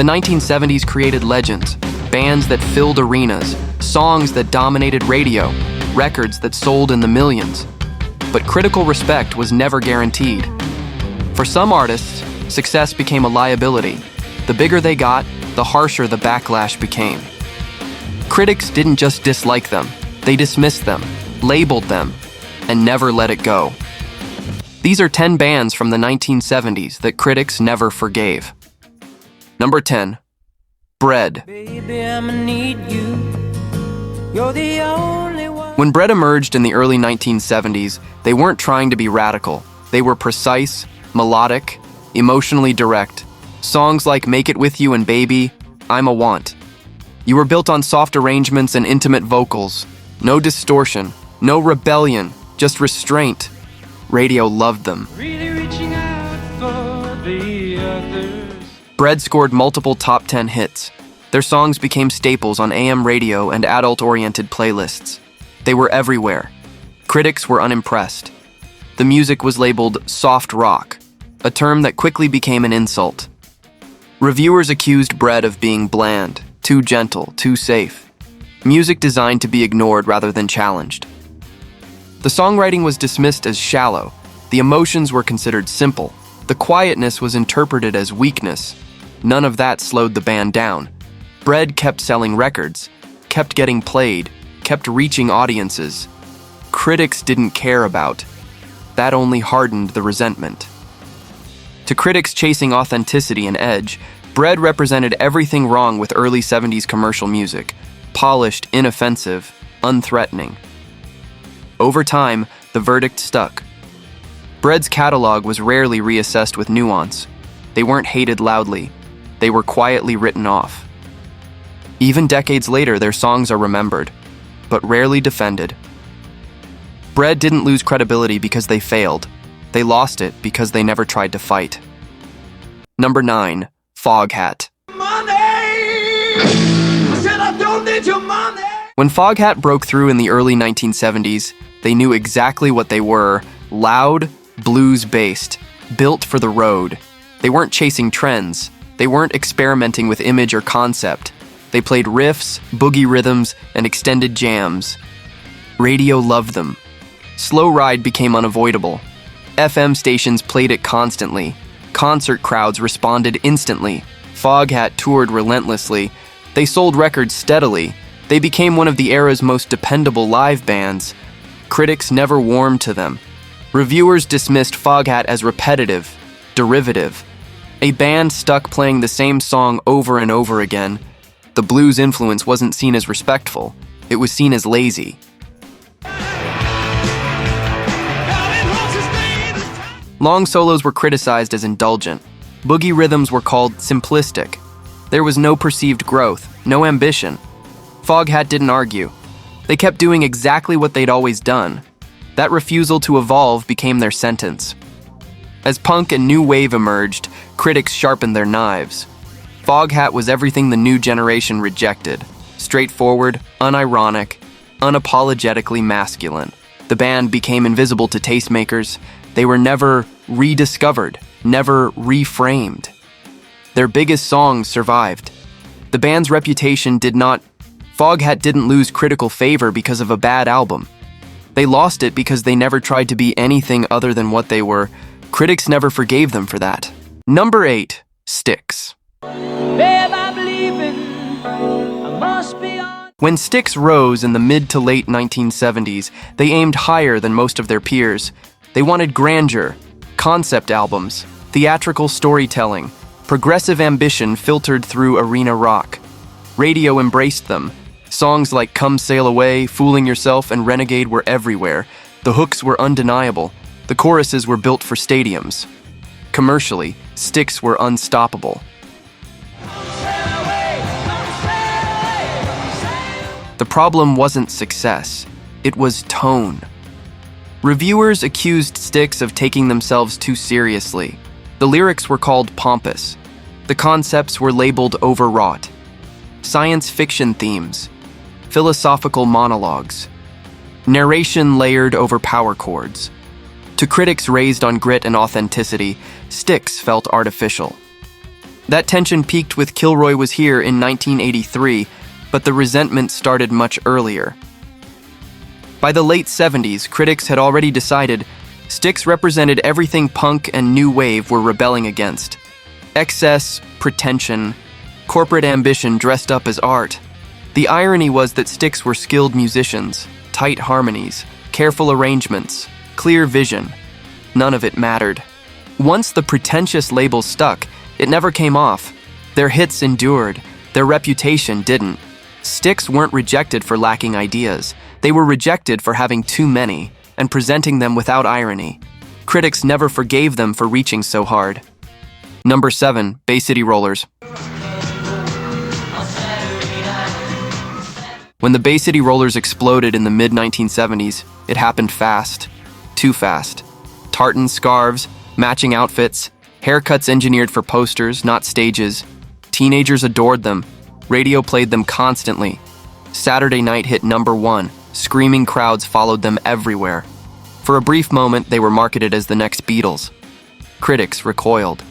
The 1970s created legends, bands that filled arenas, songs that dominated radio, records that sold in the millions. But critical respect was never guaranteed. For some artists, success became a liability. The bigger they got, the harsher the backlash became. Critics didn't just dislike them, they dismissed them, labeled them, and never let it go. These are 10 bands from the 1970s that critics never forgave. Number 10. Bread. Baby, I'ma need you. You're the only one. When Bread emerged in the early 1970s, they weren't trying to be radical. They were precise, melodic, emotionally direct. Songs like Make It With You and Baby, I'm a Want. You were built on soft arrangements and intimate vocals. No distortion, no rebellion, just restraint. Radio loved them. Really reaching out for the others. Bread scored multiple top 10 hits. Their songs became staples on AM radio and adult-oriented playlists. They were everywhere. Critics were unimpressed. The music was labeled soft rock, a term that quickly became an insult. Reviewers accused Bread of being bland, too gentle, too safe. Music designed to be ignored rather than challenged. The songwriting was dismissed as shallow. The emotions were considered simple. The quietness was interpreted as weakness. None of that slowed the band down. Bread kept selling records, kept getting played, kept reaching audiences. Critics didn't care about. That only hardened the resentment. To critics chasing authenticity and edge, Bread represented everything wrong with early 70s commercial music: polished, inoffensive, unthreatening. Over time, the verdict stuck. Bread's catalog was rarely reassessed with nuance. They weren't hated loudly. They were quietly written off. Even decades later, their songs are remembered, but rarely defended. Bread didn't lose credibility because they failed. They lost it because they never tried to fight. Number 9. Foghat. Money! I said I don't need your money! When Foghat broke through in the early 1970s, they knew exactly what they were: loud, blues-based, built for the road. They weren't chasing trends. They weren't experimenting with image or concept. They played riffs, boogie rhythms, and extended jams. Radio loved them. Slow Ride became unavoidable. FM stations played it constantly. Concert crowds responded instantly. Foghat toured relentlessly. They sold records steadily. They became one of the era's most dependable live bands. Critics never warmed to them. Reviewers dismissed Foghat as repetitive, derivative. A band stuck playing the same song over and over again. The blues influence wasn't seen as respectful. It was seen as lazy. Long solos were criticized as indulgent. Boogie rhythms were called simplistic. There was no perceived growth, no ambition. Foghat didn't argue. They kept doing exactly what they'd always done. That refusal to evolve became their sentence. As punk and new wave emerged, critics sharpened their knives. Foghat was everything the new generation rejected: straightforward, unironic, unapologetically masculine. The band became invisible to tastemakers. They were never rediscovered, never reframed. Their biggest songs survived. The band's reputation did not. Foghat didn't lose critical favor because of a bad album. They lost it because they never tried to be anything other than what they were. Critics never forgave them for that. Number 8. Styx. Babe, I'm leaving. I must be on. When Styx rose in the mid to late 1970s, they aimed higher than most of their peers. They wanted grandeur, concept albums, theatrical storytelling, progressive ambition filtered through arena rock. Radio embraced them. Songs like Come Sail Away, Fooling Yourself, and Renegade were everywhere. The hooks were undeniable. The choruses were built for stadiums. Commercially, Styx were unstoppable. The problem wasn't success. It was tone. Reviewers accused Styx of taking themselves too seriously. The lyrics were called pompous. The concepts were labeled overwrought. Science fiction themes, philosophical monologues, narration layered over power chords. To critics raised on grit and authenticity, Styx felt artificial. That tension peaked with Kilroy Was Here in 1983, but the resentment started much earlier. By the late 70s, critics had already decided Styx represented everything punk and new wave were rebelling against. Excess, pretension, corporate ambition dressed up as art. The irony was that Styx were skilled musicians, tight harmonies, careful arrangements, clear vision. None of it mattered. Once the pretentious label stuck, it never came off. Their hits endured, their reputation didn't. Styx weren't rejected for lacking ideas. They were rejected for having too many and presenting them without irony. Critics never forgave them for reaching so hard. Number 7, Bay City Rollers. When the Bay City Rollers exploded in the mid-1970s, it happened fast. Too fast. Tartan scarves, matching outfits, haircuts engineered for posters, not stages. Teenagers adored them. Radio played them constantly. Saturday night hit number 1. Screaming crowds followed them everywhere. For a brief moment, they were marketed as the next Beatles. Critics recoiled.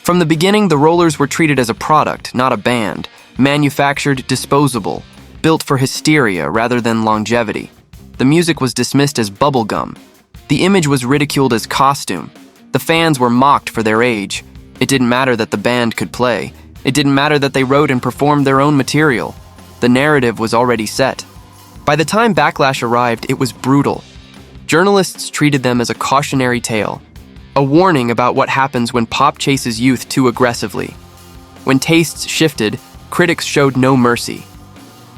From the beginning, the Rollers were treated as a product, not a band, manufactured, disposable, built for hysteria rather than longevity. The music was dismissed as bubblegum. The image was ridiculed as costume. The fans were mocked for their age. It didn't matter that the band could play. It didn't matter that they wrote and performed their own material. The narrative was already set. By the time backlash arrived, it was brutal. Journalists treated them as a cautionary tale, a warning about what happens when pop chases youth too aggressively. When tastes shifted, critics showed no mercy.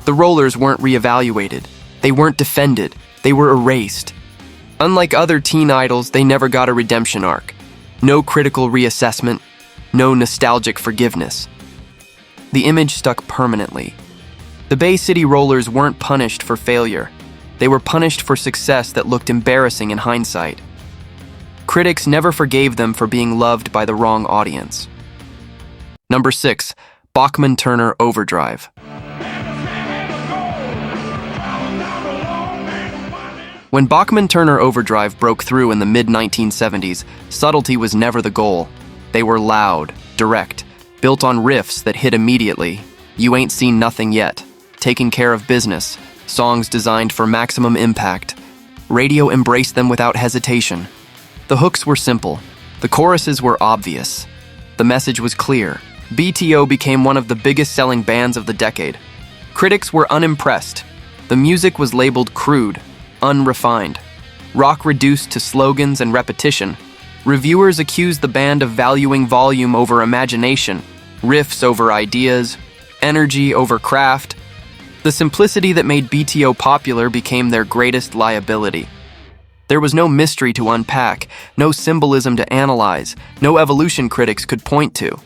The Rollers weren't reevaluated. They weren't defended. They were erased. Unlike other teen idols, they never got a redemption arc. No critical reassessment, no nostalgic forgiveness. The image stuck permanently. The Bay City Rollers weren't punished for failure. They were punished for success that looked embarrassing in hindsight. Critics never forgave them for being loved by the wrong audience. Number 6, Bachman-Turner Overdrive. When Bachman-Turner Overdrive broke through in the mid-1970s, subtlety was never the goal. They were loud, direct, built on riffs that hit immediately. You ain't seen nothing yet. Taking care of business. Songs designed for maximum impact. Radio embraced them without hesitation. The hooks were simple. The choruses were obvious. The message was clear. BTO became one of the biggest selling bands of the decade. Critics were unimpressed. The music was labeled crude, unrefined. Rock reduced to slogans and repetition. Reviewers accused the band of valuing volume over imagination, riffs over ideas, energy over craft. The simplicity that made BTO popular became their greatest liability. There was no mystery to unpack, no symbolism to analyze, no evolution critics could point to.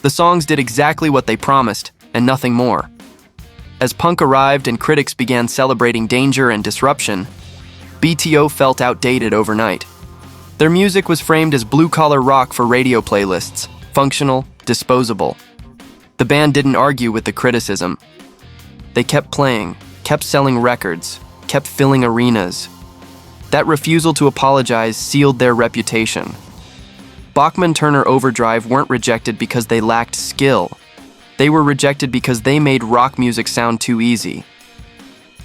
The songs did exactly what they promised, and nothing more. As punk arrived and critics began celebrating danger and disruption, BTO felt outdated overnight. Their music was framed as blue-collar rock for radio playlists, functional, disposable. The band didn't argue with the criticism. They kept playing, kept selling records, kept filling arenas. That refusal to apologize sealed their reputation. Bachman-Turner Overdrive weren't rejected because they lacked skill. They were rejected because they made rock music sound too easy.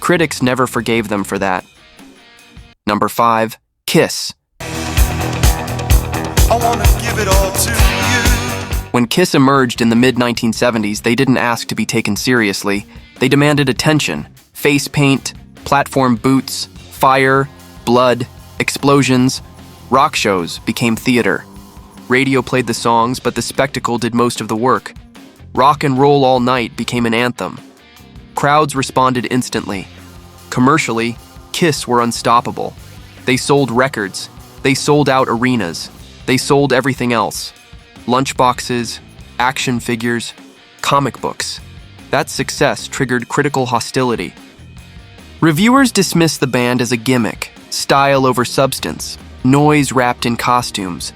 Critics never forgave them for that. Number 5, Kiss. I wanna give it all to you. When Kiss emerged in the mid-1970s, they didn't ask to be taken seriously. They demanded attention. Face paint, platform boots, fire, blood, explosions. Rock shows became theater. Radio played the songs, but the spectacle did most of the work. Rock and Roll All Night became an anthem. Crowds responded instantly. Commercially, Kiss were unstoppable. They sold records. They sold out arenas. They sold everything else. Lunchboxes, action figures, comic books. That success triggered critical hostility. Reviewers dismissed the band as a gimmick, style over substance, noise wrapped in costumes.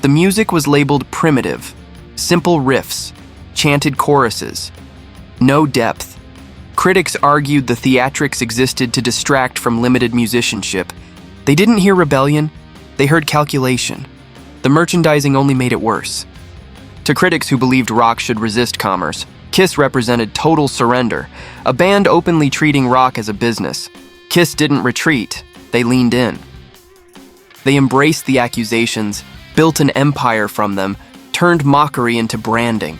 The music was labeled primitive, simple riffs, chanted choruses, no depth. Critics argued the theatrics existed to distract from limited musicianship. They didn't hear rebellion, they heard calculation. The merchandising only made it worse. To critics who believed rock should resist commerce, Kiss represented total surrender, a band openly treating rock as a business. Kiss didn't retreat, they leaned in. They embraced the accusations, built an empire from them, turned mockery into branding.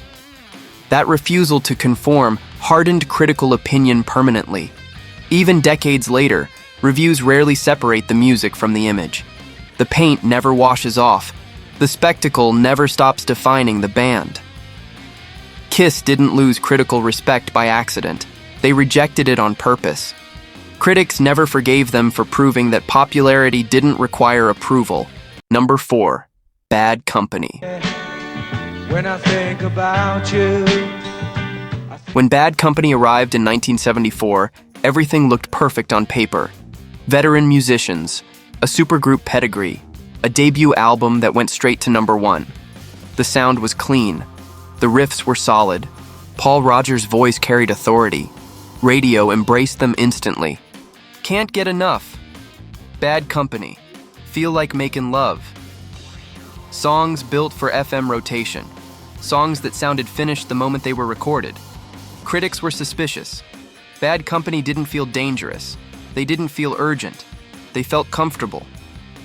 That refusal to conform hardened critical opinion permanently. Even decades later, reviews rarely separate the music from the image. The paint never washes off. The spectacle never stops defining the band. Kiss didn't lose critical respect by accident. They rejected it on purpose. Critics never forgave them for proving that popularity didn't require approval. Number 4. Bad Company. When I think about you, When Bad Company arrived in 1974, everything looked perfect on paper. Veteran musicians, a supergroup pedigree, a debut album that went straight to number 1. The sound was clean. The riffs were solid. Paul Rodgers' voice carried authority. Radio embraced them instantly. Can't get enough. Bad Company. Feel like making love. Songs built for FM rotation. Songs that sounded finished the moment they were recorded. Critics were suspicious. Bad Company didn't feel dangerous. They didn't feel urgent. They felt comfortable.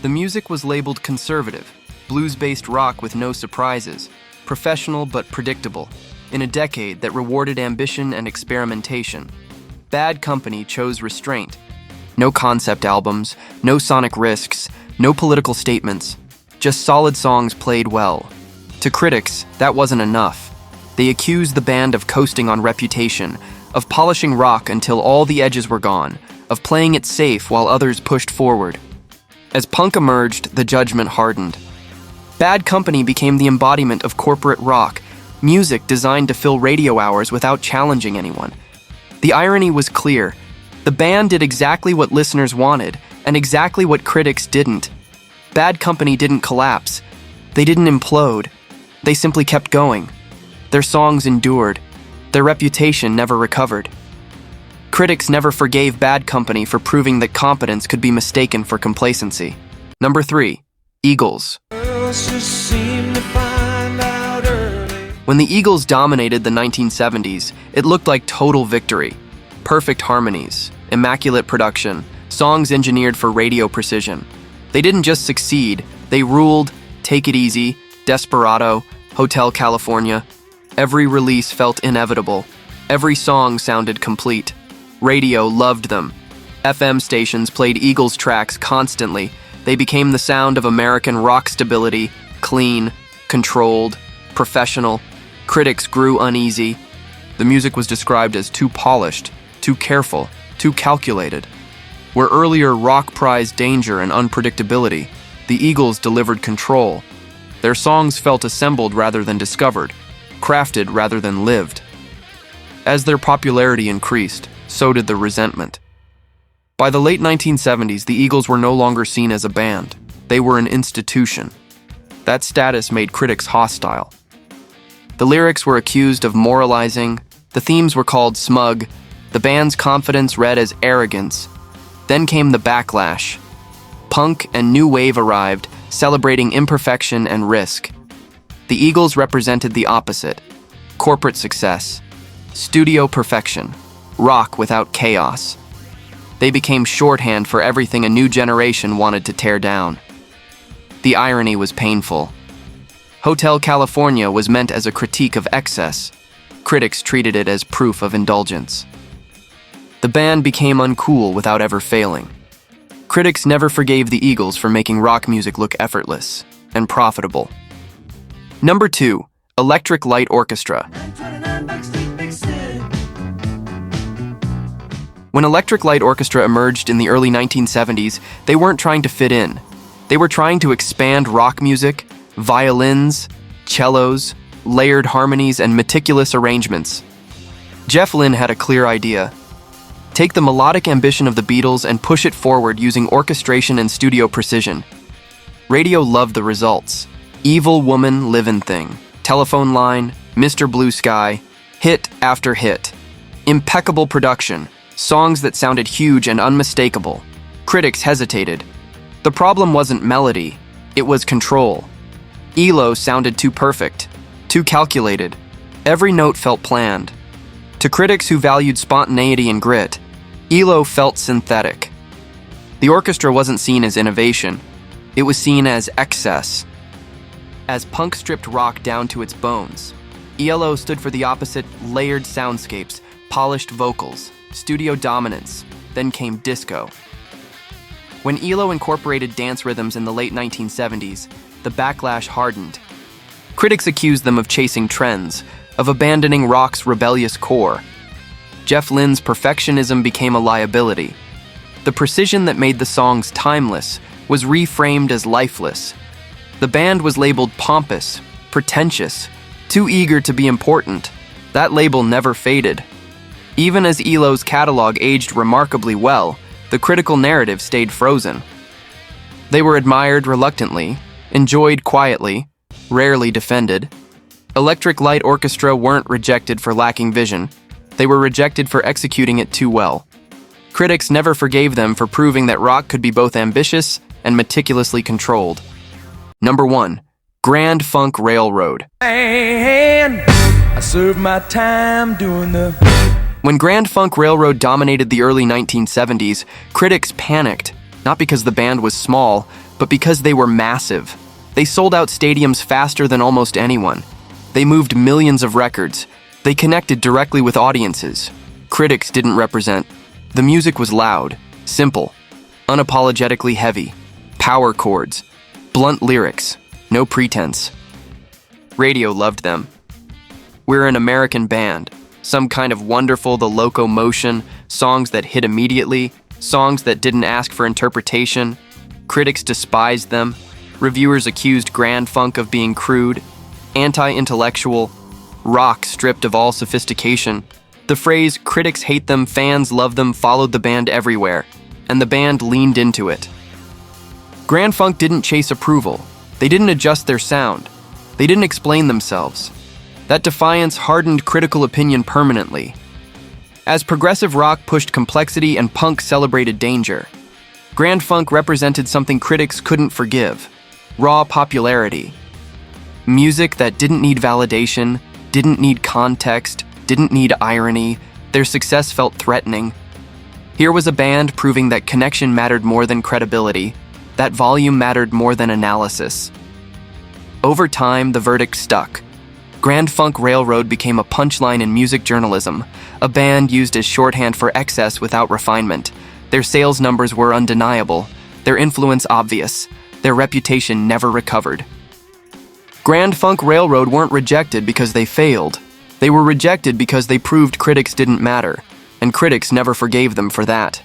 The music was labeled conservative, blues-based rock with no surprises, professional but predictable, in a decade that rewarded ambition and experimentation. Bad Company chose restraint. No concept albums, no sonic risks, no political statements, just solid songs played well. To critics, that wasn't enough. They accused the band of coasting on reputation, of polishing rock until all the edges were gone, of playing it safe while others pushed forward. As punk emerged, the judgment hardened. Bad Company became the embodiment of corporate rock, music designed to fill radio hours without challenging anyone. The irony was clear. The band did exactly what listeners wanted, and exactly what critics didn't. Bad Company didn't collapse. They didn't implode. They simply kept going. Their songs endured. Their reputation never recovered. Critics never forgave Bad Company for proving that competence could be mistaken for complacency. Number 3. Eagles. girls just seem to find out early. When the Eagles dominated the 1970s, it looked like total victory. Perfect harmonies, immaculate production, songs engineered for radio precision. They didn't just succeed, they ruled Take It Easy, Desperado, Hotel California. Every release felt inevitable. Every song sounded complete. Radio loved them. FM stations played Eagles tracks constantly. They became the sound of American rock stability, clean, controlled, professional. Critics grew uneasy. The music was described as too polished, too careful, too calculated. Where earlier rock prized danger and unpredictability, the Eagles delivered control. Their songs felt assembled rather than discovered, crafted rather than lived. As their popularity increased, so did the resentment. By the late 1970s, the Eagles were no longer seen as a band. They were an institution. That status made critics hostile. The lyrics were accused of moralizing, the themes were called smug, the band's confidence read as arrogance. Then came the backlash. Punk and new wave arrived, celebrating imperfection and risk. The Eagles represented the opposite: corporate success, studio perfection, rock without chaos. They became shorthand for everything a new generation wanted to tear down. The irony was painful. Hotel California was meant as a critique of excess. Critics treated it as proof of indulgence. The band became uncool without ever failing. Critics never forgave the Eagles for making rock music look effortless and profitable. Number 2. Electric Light Orchestra. When Electric Light Orchestra emerged in the early 1970s, they weren't trying to fit in. They were trying to expand rock music, violins, cellos, layered harmonies, and meticulous arrangements. Jeff Lynne had a clear idea. Take the melodic ambition of the Beatles and push it forward using orchestration and studio precision. Radio loved the results. Evil Woman, Livin' Thing, Telephone Line, Mr. Blue Sky, hit after hit. Impeccable production, songs that sounded huge and unmistakable. Critics hesitated. The problem wasn't melody, it was control. ELO sounded too perfect, too calculated. Every note felt planned. To critics who valued spontaneity and grit, ELO felt synthetic. The orchestra wasn't seen as innovation. It was seen as excess. As punk stripped rock down to its bones, ELO stood for the opposite: layered soundscapes, polished vocals, studio dominance. Then came disco. When ELO incorporated dance rhythms in the late 1970s, the backlash hardened. Critics accused them of chasing trends, of abandoning rock's rebellious core. Jeff Lynne's perfectionism became a liability. The precision that made the songs timeless was reframed as lifeless. The band was labeled pompous, pretentious, too eager to be important. That label never faded. Even as ELO's catalog aged remarkably well, the critical narrative stayed frozen. They were admired reluctantly, enjoyed quietly, rarely defended. Electric Light Orchestra weren't rejected for lacking vision. They were rejected for executing it too well. Critics never forgave them for proving that rock could be both ambitious and meticulously controlled. Number 1. Grand Funk Railroad. And I served my time doing the... When Grand Funk Railroad dominated the early 1970s, critics panicked, not because the band was small, but because they were massive. They sold out stadiums faster than almost anyone. They moved millions of records. They connected directly with audiences. Critics didn't represent. The music was loud, simple, unapologetically heavy, power chords, blunt lyrics, no pretense. Radio loved them. We're an American band, some kind of wonderful the locomotion, songs that hit immediately, songs that didn't ask for interpretation. Critics despised them. Reviewers accused Grand Funk of being crude, anti-intellectual, rock stripped of all sophistication. The phrase, critics hate them, fans love them, followed the band everywhere, and the band leaned into it. Grand Funk didn't chase approval. They didn't adjust their sound. They didn't explain themselves. That defiance hardened critical opinion permanently. As progressive rock pushed complexity and punk celebrated danger, Grand Funk represented something critics couldn't forgive: raw popularity. Music that didn't need validation, didn't need context, didn't need irony. Their success felt threatening. Here was a band proving that connection mattered more than credibility, that volume mattered more than analysis. Over time, the verdict stuck. Grand Funk Railroad became a punchline in music journalism, a band used as shorthand for excess without refinement. Their sales numbers were undeniable, their influence obvious, their reputation never recovered. Grand Funk Railroad weren't rejected because they failed. They were rejected because they proved critics didn't matter, and critics never forgave them for that.